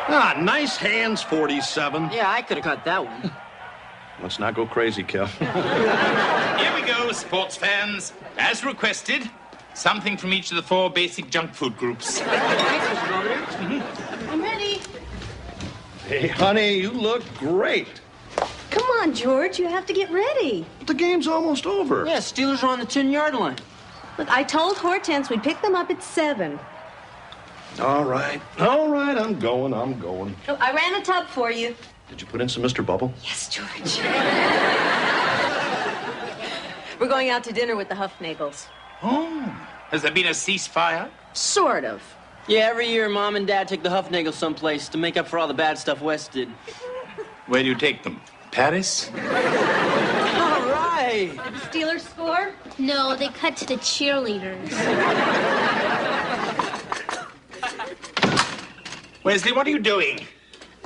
Ah, nice hands, 47. Yeah, I could have cut that one. Let's not go crazy, Kev. Here we go, sports fans. As requested, something from each of the 4 basic junk food groups. I'm ready. Hey, honey, you look great. Come on, George. You have to get ready. But the game's almost over. Yeah, Steelers are on the 10-yard line. Look, I told Hortense we'd pick them up at 7. All right, I'm going. Oh, I ran a tub for you. Did you put in some Mr. Bubble? Yes, George. We're going out to dinner with the Huffnagels. Oh, has there been a ceasefire? Sort of. Yeah, every year Mom and Dad take the Huffnagels someplace to make up for all the bad stuff Wes did. Where do you take them? Paris? All right. Steelers score? No, they cut to the cheerleaders. Wesley, what are you doing?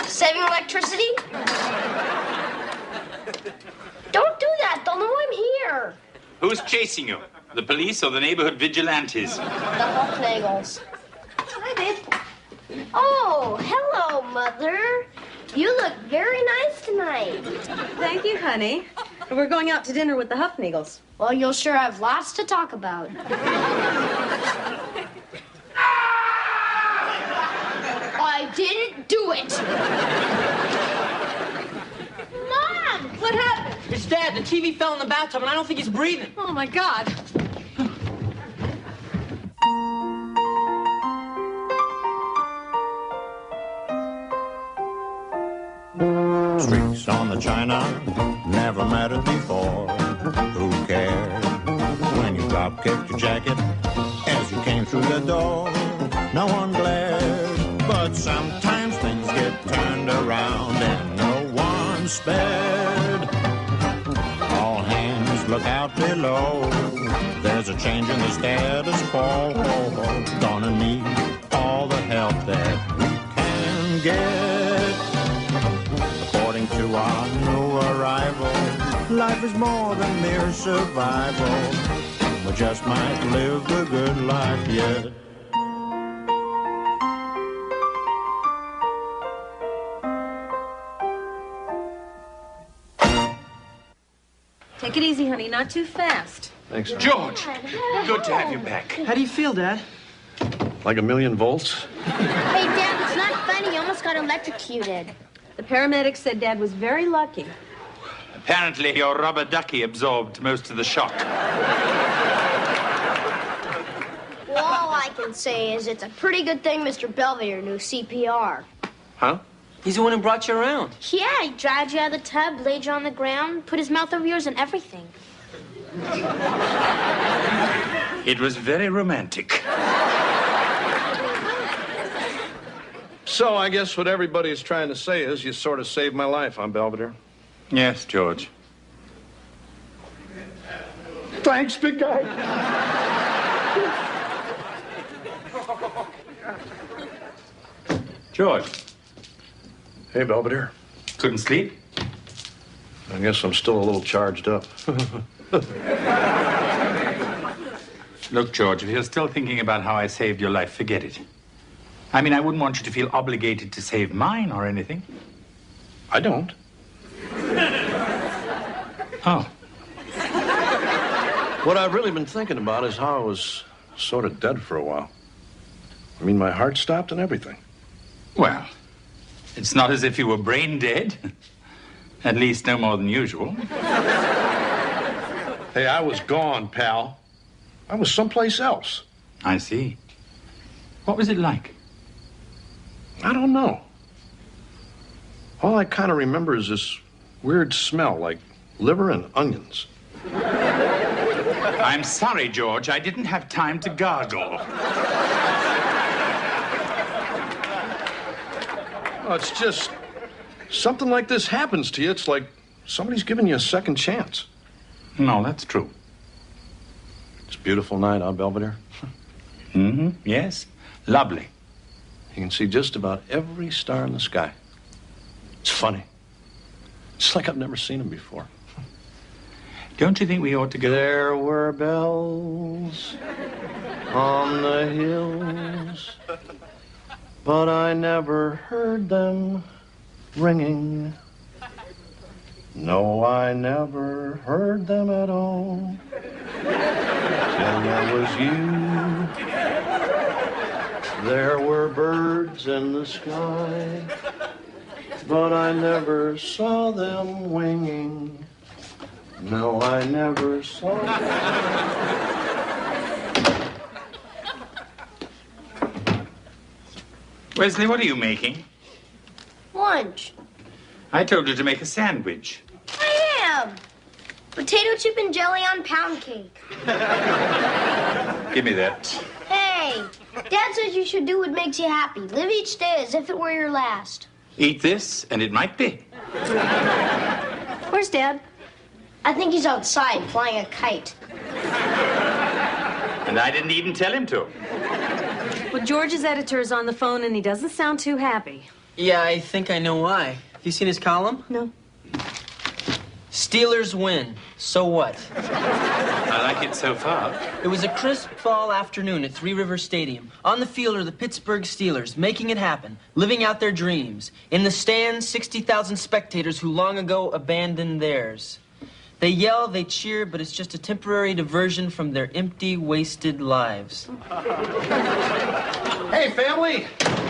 Saving electricity? Don't do that. They'll know I'm here. Who's chasing you? The police or the neighborhood vigilantes? The Huffnagels. Hi, babe. Oh, hello, Mother. You look very nice tonight. Thank you, honey. We're going out to dinner with the Huffnagels. Well, you'll sure have lots to talk about. I didn't do it. Mom! What happened? It's Dad. The TV fell in the bathtub, and I don't think he's breathing. Oh, my God. Streaks on the china, never mattered before. Who cared when you drop kicked your jacket as you came through the door? No one glared, but sometimes things get turned around and no one spared. All hands look out below. There's a change in the status quo. Gonna need all the help that we can get. According to our new arrival, life is more than mere survival. We just might live the good life yet. Take it easy, honey. Not too fast. Thanks. George, good to have you back. How do you feel, Dad? Like 1,000,000 volts? Hey, Dad, it's not funny. You almost got electrocuted. The paramedics said Dad was very lucky. Apparently, your rubber ducky absorbed most of the shock. Well, all I can say is it's a pretty good thing Mr. Belvedere knew CPR. Huh? He's the one who brought you around. Yeah, he dragged you out of the tub, laid you on the ground, put his mouth over yours and everything. It was very romantic. So I guess what everybody's trying to say is you sort of saved my life, huh, Belvedere? Yes, George. Thanks, big guy. George, Hey, Belvedere. couldn't sleep? I guess I'm still a little charged up. Look, George, if you're still thinking about how I saved your life, forget it. I mean, I wouldn't want you to feel obligated to save mine or anything. I don't. Oh. What I've really been thinking about is how I was sort of dead for a while. I mean, my heart stopped and everything. Well, it's not as if you were brain dead. At least no more than usual. Hey, I was gone, pal. I was someplace else. I see. What was it like? I don't know. All I kind of remember is this weird smell, like liver and onions. I'm sorry, George. I didn't have time to gargle. Oh, it's just something like this happens to you. It's like somebody's giving you a second chance. No, that's true. It's a beautiful night, huh, Belvedere? Mm-hmm. Yes. Lovely. You can see just about every star in the sky. It's funny. It's like I've never seen them before. Don't you think we ought to go? There were bells on the hills, but I never heard them ringing. No, I never heard them at all till there was you. There were birds in the sky, but I never saw them winging. No, I never saw them. Wesley, what are you making? Lunch. I told you to make a sandwich. I am. Potato chip and jelly on pound cake. Give me that. Hey, Dad says you should do what makes you happy. Live each day as if it were your last. Eat this, and it might be. Where's Dad? I think he's outside flying a kite. And I didn't even tell him to. Well, George's editor is on the phone, and he doesn't sound too happy. Yeah, I think I know why. Have you seen his column? No. Steelers win. So what? I like it so far. It was a crisp fall afternoon at Three Rivers Stadium. On the field are the Pittsburgh Steelers, making it happen, living out their dreams. In the stands, 60,000 spectators who long ago abandoned theirs. They yell, they cheer, but it's just a temporary diversion from their empty, wasted lives. Hey, family!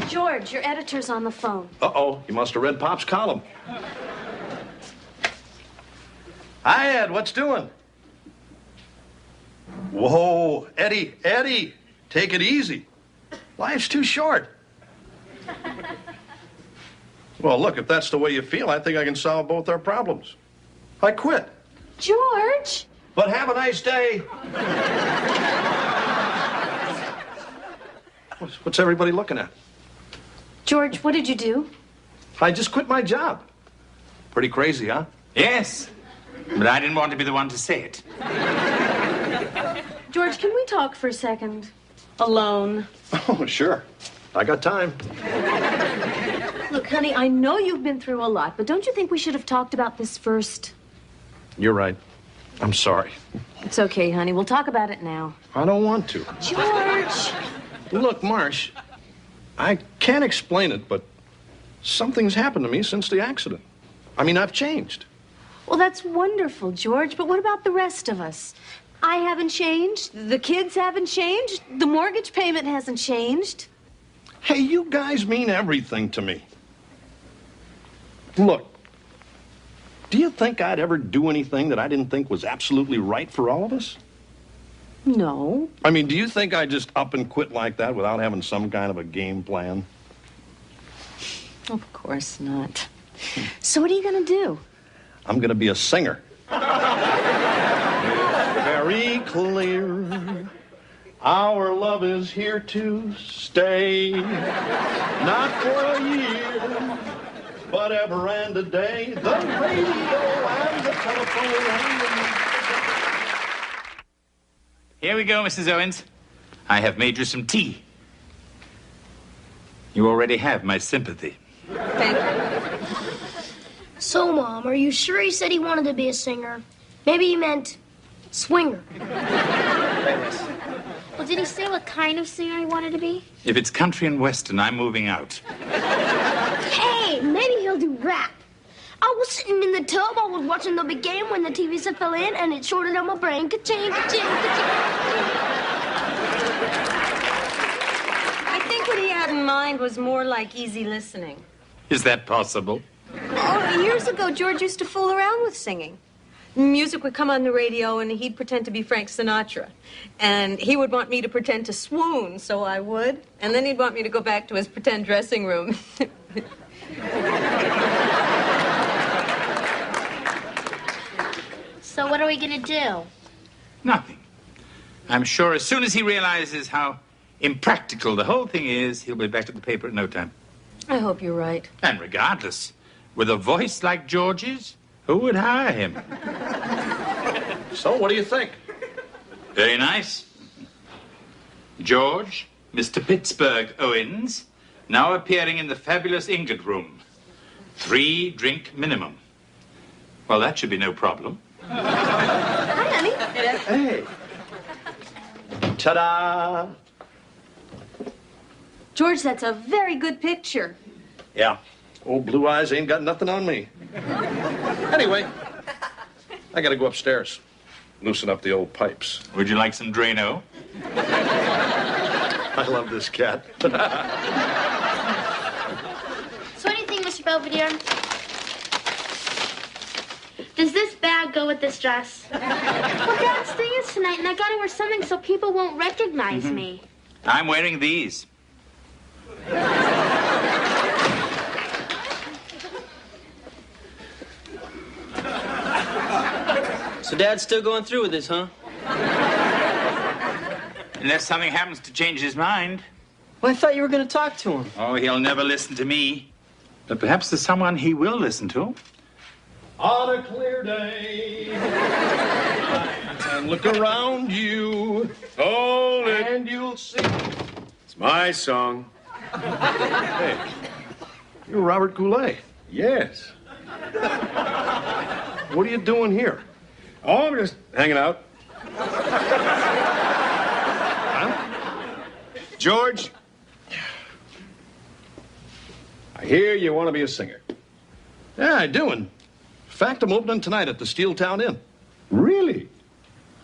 George, your editor's on the phone. Uh-oh, you must have read Pop's column. Hi, Ed, what's doing? Whoa, Eddie, take it easy. Life's too short. Well, look, if that's the way you feel, I think I can solve both our problems. I quit. George! But have a nice day. What's everybody looking at? George, what did you do? I just quit my job. Pretty crazy, huh? Yes, but I didn't want to be the one to say it. George, can we talk for a second? Alone. Oh, sure. I got time. Look, honey, I know you've been through a lot, but don't you think we should have talked about this first? You're right. I'm sorry. It's okay, honey. We'll talk about it now. I don't want to. George! Look, Marsh, I can't explain it, but something's happened to me since the accident. I mean, I've changed. Well, that's wonderful, George, but what about the rest of us? I haven't changed. The kids haven't changed. The mortgage payment hasn't changed. Hey, you guys mean everything to me. Look, do you think I'd ever do anything that I didn't think was absolutely right for all of us? No. I mean, do you think I'd just up and quit like that without having some kind of a game plan? Of course not. So what are you going to do? I'm going to be a singer. Very clear, our love is here to stay. Not for a year, but ever and a day. The radio and the telephone. Here we go, Mrs. Owens. I have made you some tea. You already have my sympathy. Thank you. So, Mom, are you sure he said he wanted to be a singer? Maybe he meant swinger. Well, did he say what kind of singer he wanted to be? If it's country and western, I'm moving out. Hey, maybe he'll do rap. I was sitting in the tub, I was watching the big game when the TV set fell in, and it shorted out my brain. Ka-ching, ka-ching, ka-ching. I think what he had in mind was more like easy listening. Is that possible? Oh, years ago, George used to fool around with singing. Music would come on the radio, and he'd pretend to be Frank Sinatra. And he would want me to pretend to swoon, so I would. And then he'd want me to go back to his pretend dressing room. So what are we gonna do? Nothing. I'm sure as soon as he realizes how impractical the whole thing is, he'll be back at the paper in no time. I hope you're right. And regardless, with a voice like George's, who would hire him? So, what do you think? Very nice. George, Mr. Pittsburgh Owens, now appearing in the fabulous ingot room. 3 drink minimum. Well, that should be no problem. Hi, honey. Hey. Ta-da! George, that's a very good picture. Yeah. Old Blue Eyes ain't got nothing on me. Anyway, I gotta go upstairs. Loosen up the old pipes. Would you like some Drano? I love this cat. So what do you think, Mr. Belvedere? Does this bag go with this dress? Well, Dad's thing is tonight, and I gotta wear something so people won't recognize me. I'm wearing these. So Dad's still going through with this, huh? Unless something happens to change his mind. Well, I thought you were going to talk to him. Oh, he'll never listen to me. But perhaps there's someone he will listen to. On a clear day, and look around you. Hold it. And you'll see. It's my song. Hey, you're Robert Goulet. Yes. What are you doing here? Oh, I'm just hanging out. George, I hear you want to be a singer. Yeah, I do. In fact, I'm opening tonight at the Steeltown Inn. Really?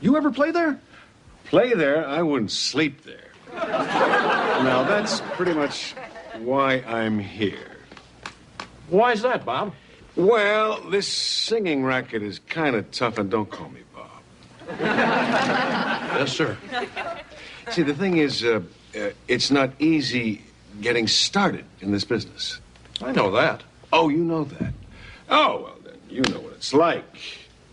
You ever play there? Play there, I wouldn't sleep there. Now, that's pretty much why I'm here. Why's that, Bob? Well, this singing racket is kind of tough, and don't call me Bob. Yes, sir. See, the thing is, it's not easy getting started in this business. I know that. Oh, you know that? Oh, well, then you know what it's like.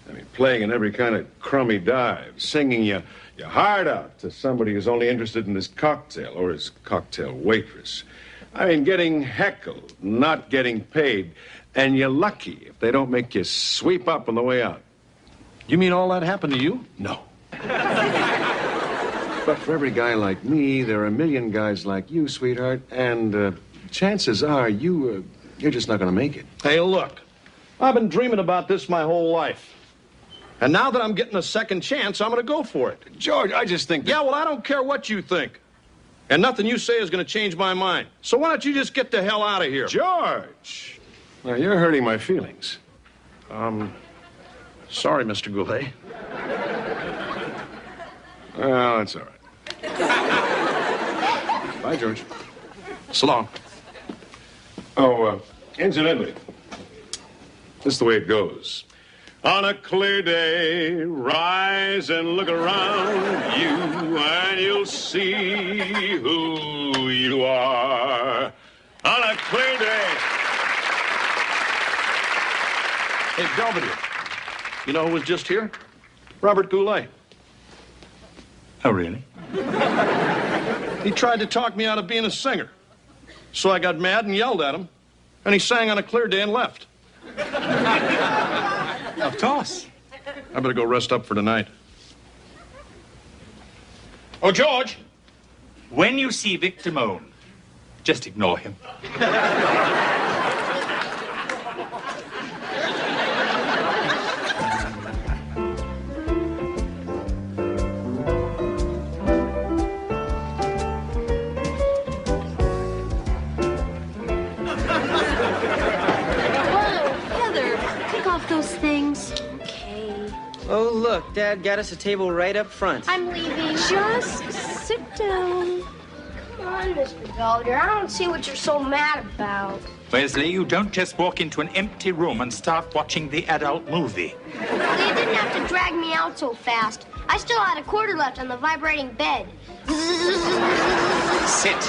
I mean, playing in every kind of crummy dive, singing your heart out to somebody who's only interested in his cocktail or his cocktail waitress. I mean, getting heckled, not getting paid, and you're lucky if they don't make you sweep up on the way out. You mean all that happened to you? No. But for every guy like me, there are a million guys like you, sweetheart, and chances are you're just not going to make it. Hey, look, I've been dreaming about this my whole life. And now that I'm getting a second chance, I'm going to go for it. George, I just think that... Yeah, well, I don't care what you think. And nothing you say is going to change my mind. So why don't you just get the hell out of here? George! Now, you're hurting my feelings. Sorry, Mr. Goulet. Well, that's all right. Bye, George. So long. Oh, incidentally, this is the way it goes. On a clear day, rise and look around you, and you'll see who you are. On a clear day. Hey, Belvedere, you know who was just here? Robert Goulet. Oh, really? He tried to talk me out of being a singer. So I got mad and yelled at him, and he sang On a Clear Day and left. Of course. I better go rest up for tonight. Oh, George! When you see Victor moan, just ignore him. Oh, look, Dad got us a table right up front. I'm leaving. Just sit down. Come on, Mr. Belvedere. I don't see what you're so mad about. Wesley, you don't just walk into an empty room and start watching the adult movie. Well, you didn't have to drag me out so fast. I still had a quarter left on the vibrating bed. Sit.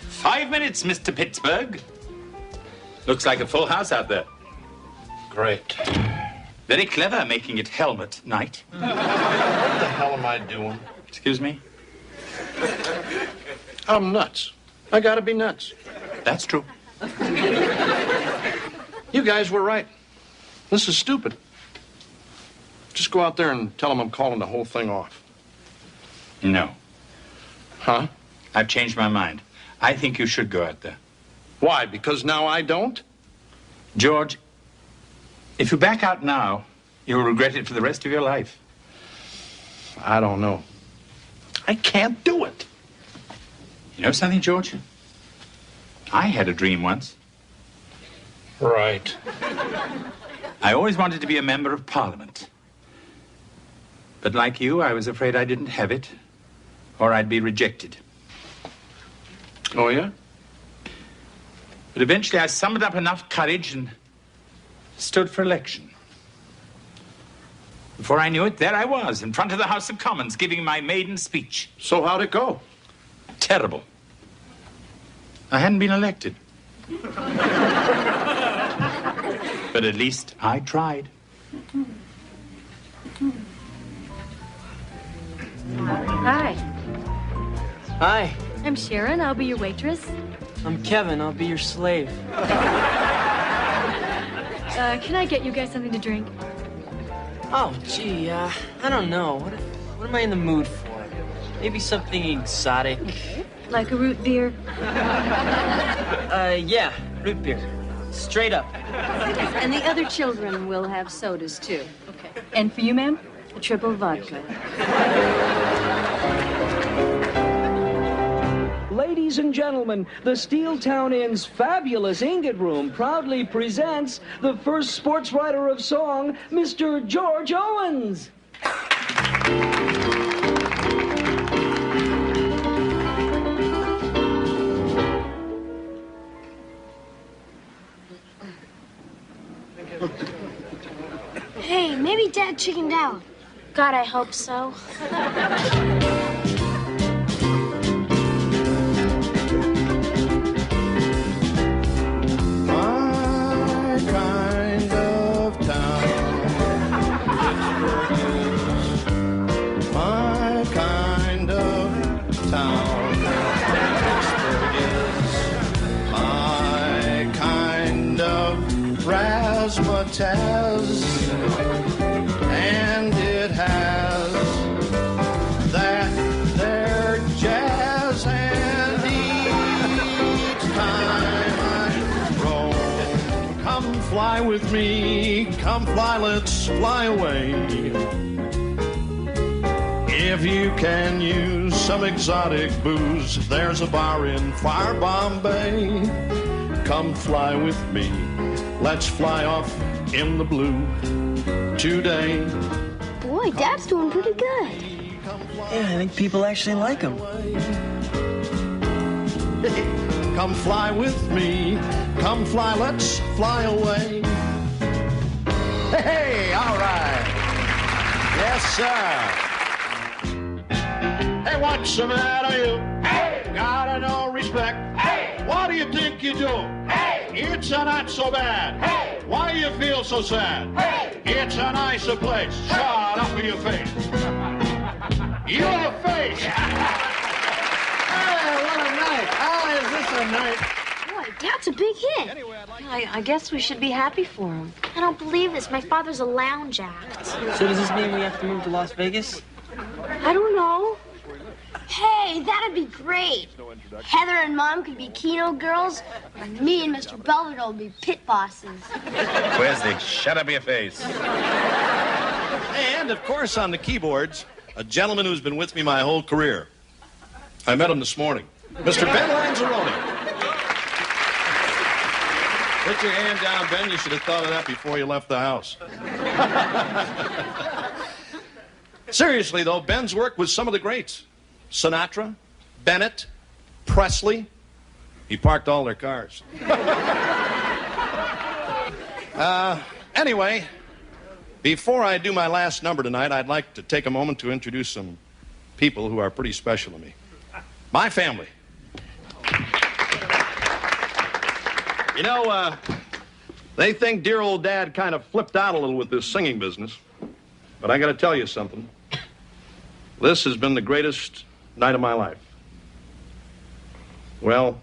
Five minutes, Mr. Pittsburgh. Looks like a full house out there. Great. Very clever making it helmet night. What the hell am I doing? Excuse me? I'm nuts. I gotta be nuts. That's true. You guys were right. This is stupid. Just go out there and tell them I'm calling the whole thing off. No. Huh? I've changed my mind. I think you should go out there. Why? Because now I don't? George, if you back out now, you'll regret it for the rest of your life. I don't know. I can't do it. You know something, George? I had a dream once. Right. I always wanted to be a member of Parliament. But like you, I was afraid I didn't have it, or I'd be rejected. Oh, yeah? But eventually I summoned up enough courage and stood for election. Before I knew it, there I was, in front of the House of Commons, giving my maiden speech. So how'd it go? Terrible. I hadn't been elected. But at least I tried. Hi. Hi, I'm Sharon. I'll be your waitress. I'm Kevin. I'll be your slave. Can I get you guys something to drink? Oh, gee, I don't know. What am I in the mood for? Maybe something exotic. Like a root beer? Yeah, root beer. Straight up. And the other children will have sodas, too. Okay. And for you, ma'am, a triple vodka. Ladies and gentlemen, the Steeltown Inn's fabulous Ingot Room proudly presents the first sports writer of song, Mr. George Owens. Hey, maybe Dad chickened out. God, I hope so. My kind of town. My kind of town. Pittsburgh is my kind of razzmatazz. And it has that there jazz, and each time I roll, come fly with me, come fly, let's fly away. If you can use some exotic booze, there's a bar in Firebomb Bay. Come fly with me, let's fly off in the blue today. Boy, Dad's doing pretty good. Yeah, I think people actually like him. Come fly with me, come fly, let's fly away. Hey, all right. Yes, sir. Hey, what's the matter, you? Hey! Gotta no respect. Hey! What do you think you do? Hey! It's a not so bad. Hey! Why do you feel so sad? Hey! It's a nicer place. Hey! Shut up with your face. Your face. Hey, what a night. How is this a night? Boy, Dad's a big hit. I guess we should be happy for him. I don't believe this. My father's a lounge act. So does this mean we have to move to Las Vegas? I don't know. Hey, that'd be great. Heather and Mom could be Keno girls, and me and Mr. Belvedere would be pit bosses. Wesley, shut up your face. And, of course, on the keyboards, a gentleman who's been with me my whole career. I met him this morning. Mr. Ben Lanzarone. Put your hand down, Ben. You should have thought of that before you left the house. Seriously, though, Ben's worked with some of the greats. Sinatra, Bennett, Presley. He parked all their cars. Anyway, before I do my last number tonight, I'd like to take a moment to introduce some people who are pretty special to me. My family. You know, they think dear old Dad kind of flipped out a little with this singing business. But I got to tell you something. This has been the greatest night of my life. Well,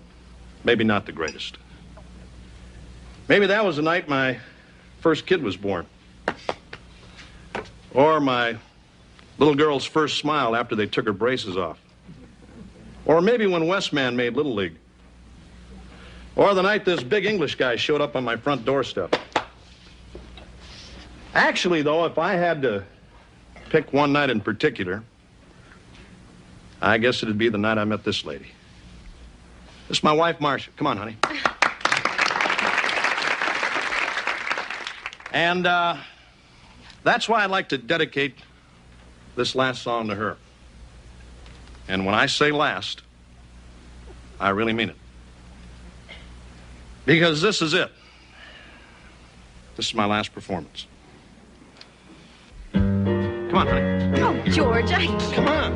maybe not the greatest. Maybe that was the night my first kid was born. Or my little girl's first smile after they took her braces off. Or maybe when Westman made Little League. Or the night this big English guy showed up on my front doorstep. Actually, though, if I had to pick one night in particular, I guess it'd be the night I met this lady. This is my wife, Marcia. Come on, honey. And that's why I'd like to dedicate this last song to her. And when I say last, I really mean it. Because this is it. This is my last performance. Come on, honey. Oh, George, I can't. Come on.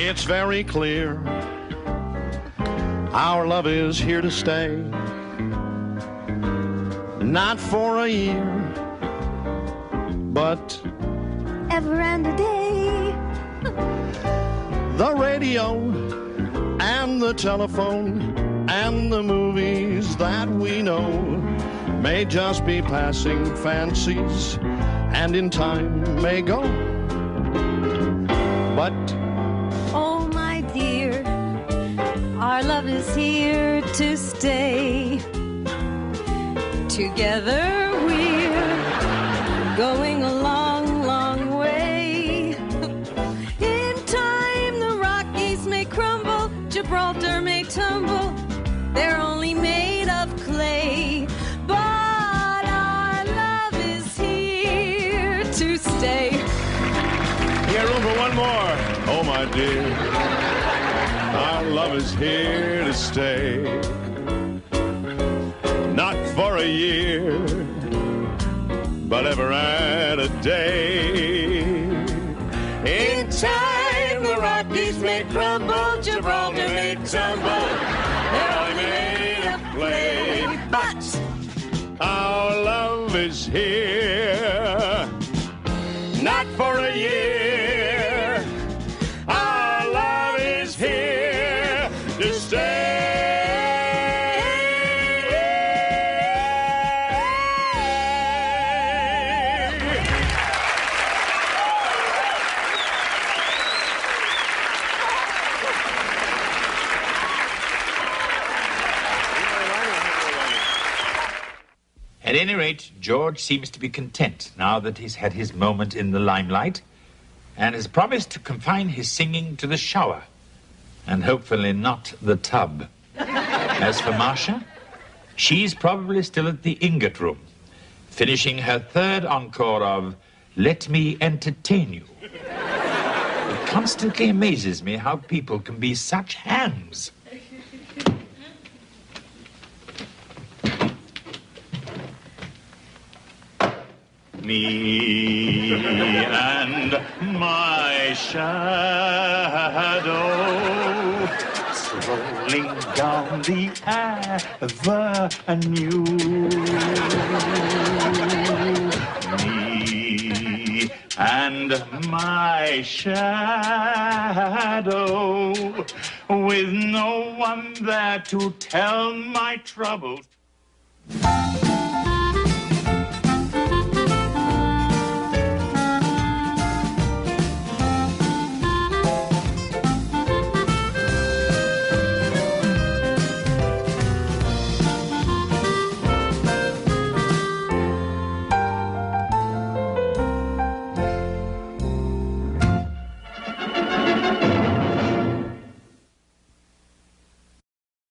It's very clear our love is here to stay. Not for a year, but ever and a day. The radio and the telephone and the movies that we know may just be passing fancies and in time may go. But oh, my dear, our love is here to stay. Together we're going a long, long way. In time the Rockies may crumble, Gibraltar may tumble, they're only made of clay. But our love is here to stay. You got room for one more. Oh, my dear, our love is here to stay. Not for a year, but ever and a day. In time, the Rockies may crumble, Gibraltar may tumble, they're all made of clay. But our love is here, not for a year. Our love is here to stay. At any rate, George seems to be content now that he's had his moment in the limelight and has promised to confine his singing to the shower and hopefully not the tub. As for Marcia, she's probably still at the ingot room, finishing her third encore of Let Me Entertain You. It constantly amazes me how people can be such hams. Me and my shadow strolling down the avenue. Me and my shadow with no one there to tell my troubles.